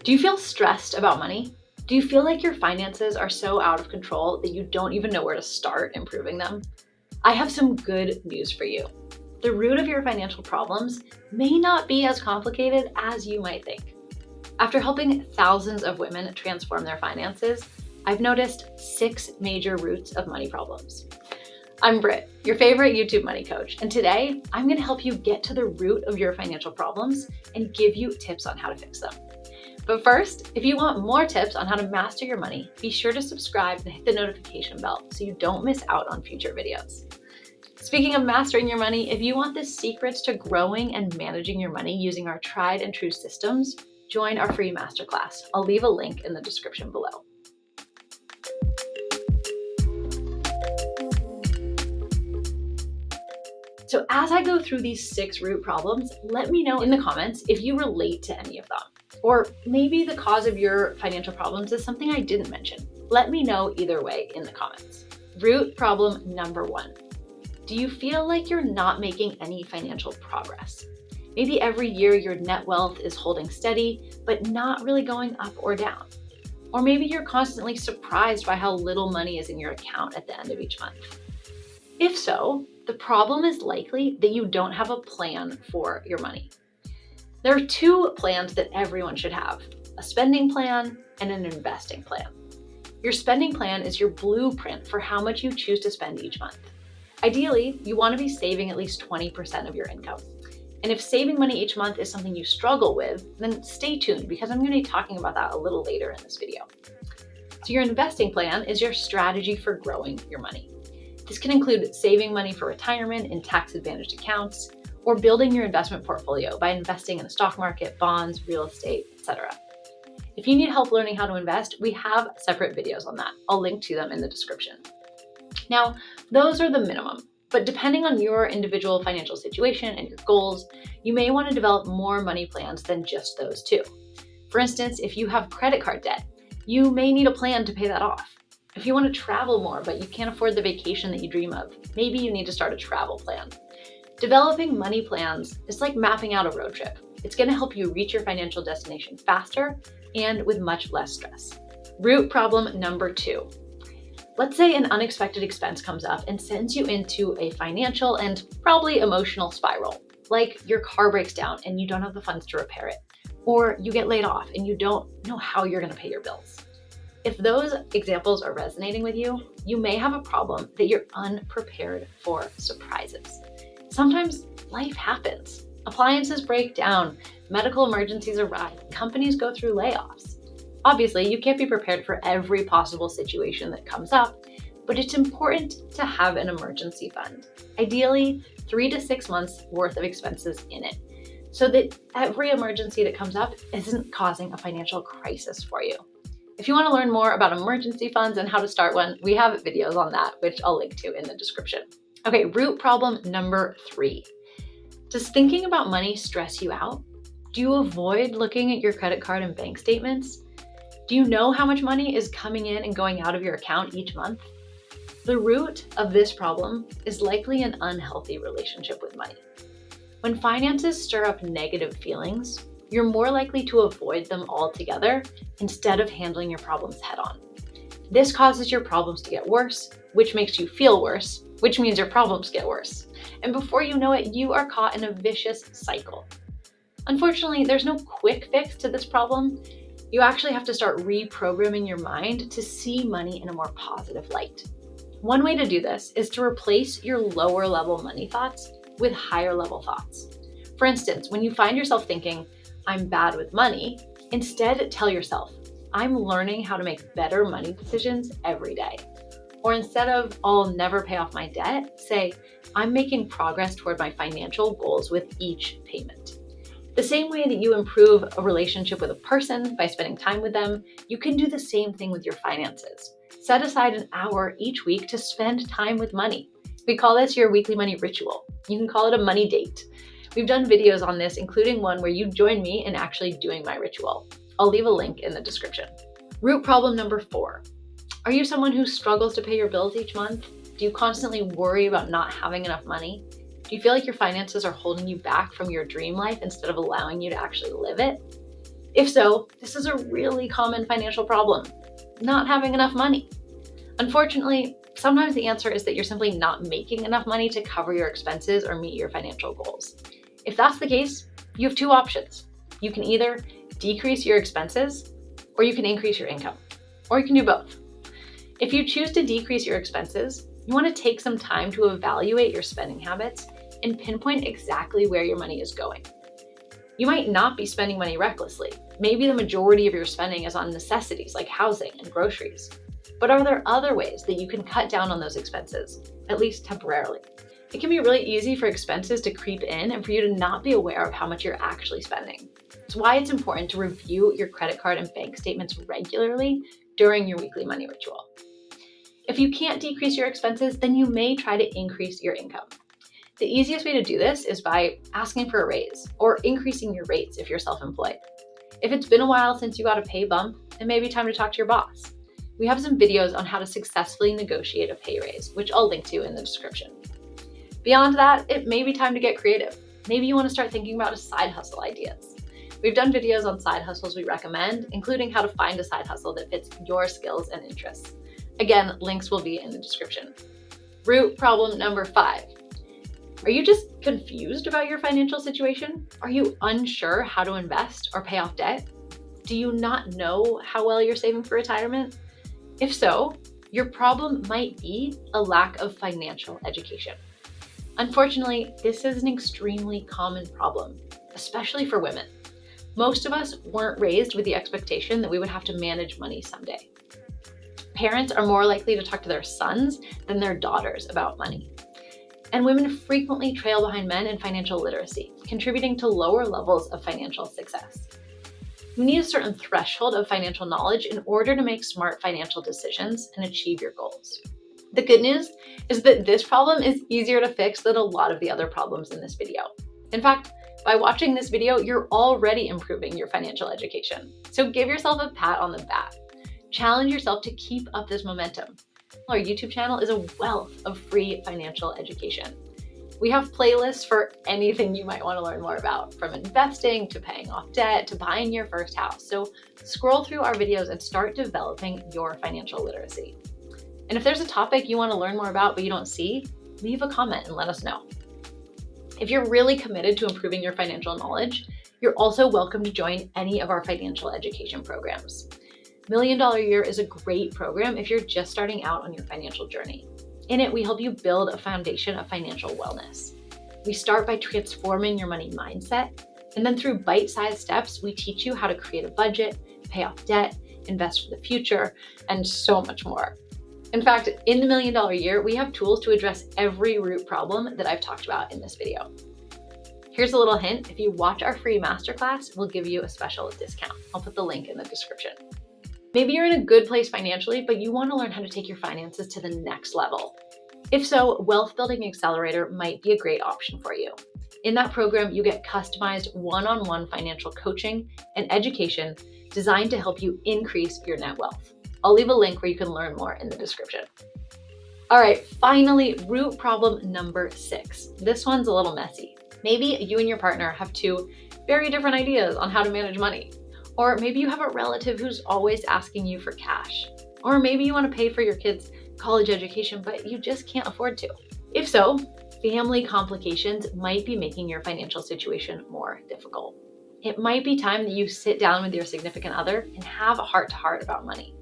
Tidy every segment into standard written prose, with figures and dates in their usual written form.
Do you feel stressed about money? Do you feel like your finances are so out of control that you don't even know where to start improving them? I have some good news for you. The root of your financial problems may not be as complicated as you might think. After helping thousands of women transform their finances, I've noticed 6 major roots of money problems. I'm Britt, your favorite YouTube money coach, and today I'm going to help you get to the root of your financial problems and give you tips on how to fix them. But first, if you want more tips on how to master your money, be sure to subscribe and hit the notification bell so you don't miss out on future videos. Speaking of mastering your money, if you want the secrets to growing and managing your money using our tried and true systems, join our free masterclass. I'll leave a link in the description below. So as I go through these 6 root problems, let me know in the comments if you relate to any of them. Or maybe the cause of your financial problems is something I didn't mention. Let me know either way in the comments. Root problem number 1. Do you feel like you're not making any financial progress? Maybe every year your net wealth is holding steady, but not really going up or down. Or maybe you're constantly surprised by how little money is in your account at the end of each month. If so, the problem is likely that you don't have a plan for your money. There are 2 plans that everyone should have: a spending plan and an investing plan. Your spending plan is your blueprint for how much you choose to spend each month. Ideally, you want to be saving at least 20% of your income. And if saving money each month is something you struggle with, then stay tuned because I'm going to be talking about that a little later in this video. So your investing plan is your strategy for growing your money. This can include saving money for retirement in tax-advantaged accounts, or building your investment portfolio by investing in the stock market, bonds, real estate, etc. If you need help learning how to invest, we have separate videos on that. I'll link to them in the description. Now, those are the minimum, but depending on your individual financial situation and your goals, you may want to develop more money plans than just those 2. For instance, if you have credit card debt, you may need a plan to pay that off. If you want to travel more, but you can't afford the vacation that you dream of, maybe you need to start a travel plan. Developing money plans is like mapping out a road trip. It's going to help you reach your financial destination faster and with much less stress. Root problem number 2. Let's say an unexpected expense comes up and sends you into a financial and probably emotional spiral, like your car breaks down and you don't have the funds to repair it, or you get laid off and you don't know how you're going to pay your bills. If those examples are resonating with you, you may have a problem that you're unprepared for surprises. Sometimes life happens. Appliances break down, medical emergencies arise, companies go through layoffs. Obviously, you can't be prepared for every possible situation that comes up, but it's important to have an emergency fund. Ideally, 3 to 6 months worth of expenses in it, so that every emergency that comes up isn't causing a financial crisis for you. If you want to learn more about emergency funds and how to start one, we have videos on that, which I'll link to in the description. Okay, root problem number 3. Does thinking about money stress you out? Do you avoid looking at your credit card and bank statements? Do you know how much money is coming in and going out of your account each month? The root of this problem is likely an unhealthy relationship with money. When finances stir up negative feelings, you're more likely to avoid them altogether instead of handling your problems head on. This causes your problems to get worse, which makes you feel worse, which means your problems get worse. And before you know it, you are caught in a vicious cycle. Unfortunately, there's no quick fix to this problem. You actually have to start reprogramming your mind to see money in a more positive light. One way to do this is to replace your lower level money thoughts with higher level thoughts. For instance, when you find yourself thinking, "I'm bad with money," instead tell yourself, "I'm learning how to make better money decisions every day." Or instead of "I'll never pay off my debt," say, "I'm making progress toward my financial goals with each payment." The same way that you improve a relationship with a person by spending time with them, you can do the same thing with your finances. Set aside an hour each week to spend time with money. We call this your weekly money ritual. You can call it a money date. We've done videos on this, including one where you join me in actually doing my ritual. I'll leave a link in the description. Root problem number 4. Are you someone who struggles to pay your bills each month? Do you constantly worry about not having enough money? Do you feel like your finances are holding you back from your dream life instead of allowing you to actually live it? If so, this is a really common financial problem, not having enough money. Unfortunately, sometimes the answer is that you're simply not making enough money to cover your expenses or meet your financial goals. If that's the case, you have two options. You can either decrease your expenses or you can increase your income, or you can do both. If you choose to decrease your expenses, you want to take some time to evaluate your spending habits and pinpoint exactly where your money is going. You might not be spending money recklessly. Maybe the majority of your spending is on necessities like housing and groceries. But are there other ways that you can cut down on those expenses, at least temporarily? It can be really easy for expenses to creep in and for you to not be aware of how much you're actually spending. It's why it's important to review your credit card and bank statements regularly during your weekly money ritual. If you can't decrease your expenses, then you may try to increase your income. The easiest way to do this is by asking for a raise or increasing your rates if you're self-employed. If it's been a while since you got a pay bump, it may be time to talk to your boss. We have some videos on how to successfully negotiate a pay raise, which I'll link to in the description. Beyond that, it may be time to get creative. Maybe you want to start thinking about side hustle ideas. We've done videos on side hustles we recommend, including how to find a side hustle that fits your skills and interests. Again, links will be in the description. Root problem number 5. Are you just confused about your financial situation? Are you unsure how to invest or pay off debt? Do you not know how well you're saving for retirement? If so, your problem might be a lack of financial education. Unfortunately, this is an extremely common problem, especially for women. Most of us weren't raised with the expectation that we would have to manage money someday. Parents are more likely to talk to their sons than their daughters about money. And women frequently trail behind men in financial literacy, contributing to lower levels of financial success. You need a certain threshold of financial knowledge in order to make smart financial decisions and achieve your goals. The good news is that this problem is easier to fix than a lot of the other problems in this video. In fact, by watching this video, you're already improving your financial education. So give yourself a pat on the back. Challenge yourself to keep up this momentum. Our YouTube channel is a wealth of free financial education. We have playlists for anything you might want to learn more about, from investing to paying off debt to buying your first house. So scroll through our videos and start developing your financial literacy. And if there's a topic you want to learn more about but you don't see, leave a comment and let us know. If you're really committed to improving your financial knowledge, you're also welcome to join any of our financial education programs. $1 Million a Year is a great program if you're just starting out on your financial journey. In it, we help you build a foundation of financial wellness. We start by transforming your money mindset, and then through bite-sized steps, we teach you how to create a budget, pay off debt, invest for the future, and so much more. In fact, in the $1 Million Year, we have tools to address every root problem that I've talked about in this video. Here's a little hint: if you watch our free masterclass, we'll give you a special discount. I'll put the link in the description. Maybe you're in a good place financially, but you want to learn how to take your finances to the next level. If so, Wealth Building Accelerator might be a great option for you. In that program, you get customized one-on-one financial coaching and education designed to help you increase your net wealth. I'll leave a link where you can learn more in the description. All right, finally, root problem number 6. This one's a little messy. Maybe you and your partner have two very different ideas on how to manage money. Or maybe you have a relative who's always asking you for cash. Or maybe you want to pay for your kids' college education, but you just can't afford to. If so, family complications might be making your financial situation more difficult. It might be time that you sit down with your significant other and have a heart-to-heart about money.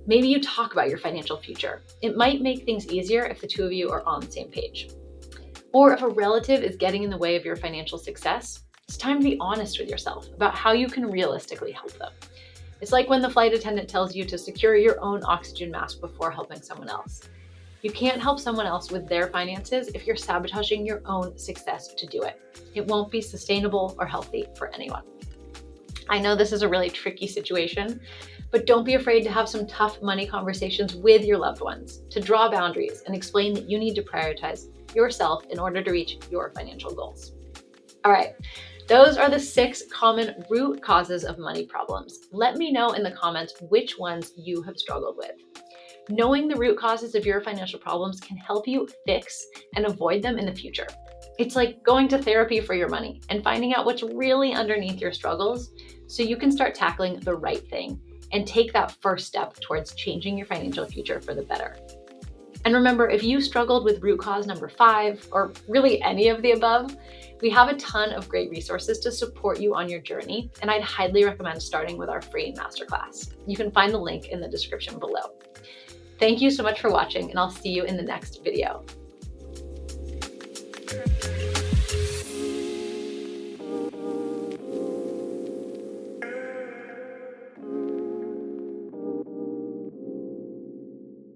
Maybe you talk about your financial future. It might make things easier if the two of you are on the same page. Or if a relative is getting in the way of your financial success, it's time to be honest with yourself about how you can realistically help them. It's like when the flight attendant tells you to secure your own oxygen mask before helping someone else. You can't help someone else with their finances if you're sabotaging your own success to do it. It won't be sustainable or healthy for anyone. I know this is a really tricky situation, but don't be afraid to have some tough money conversations with your loved ones, to draw boundaries and explain that you need to prioritize yourself in order to reach your financial goals. All right. Those are the 6 common root causes of money problems. Let me know in the comments which ones you have struggled with. Knowing the root causes of your financial problems can help you fix and avoid them in the future. It's like going to therapy for your money and finding out what's really underneath your struggles so you can start tackling the right thing and take that first step towards changing your financial future for the better. And remember, if you struggled with root cause number 5, or really any of the above, we have a ton of great resources to support you on your journey, and I'd highly recommend starting with our free masterclass. You can find the link in the description below. Thank you so much for watching, and I'll see you in the next video.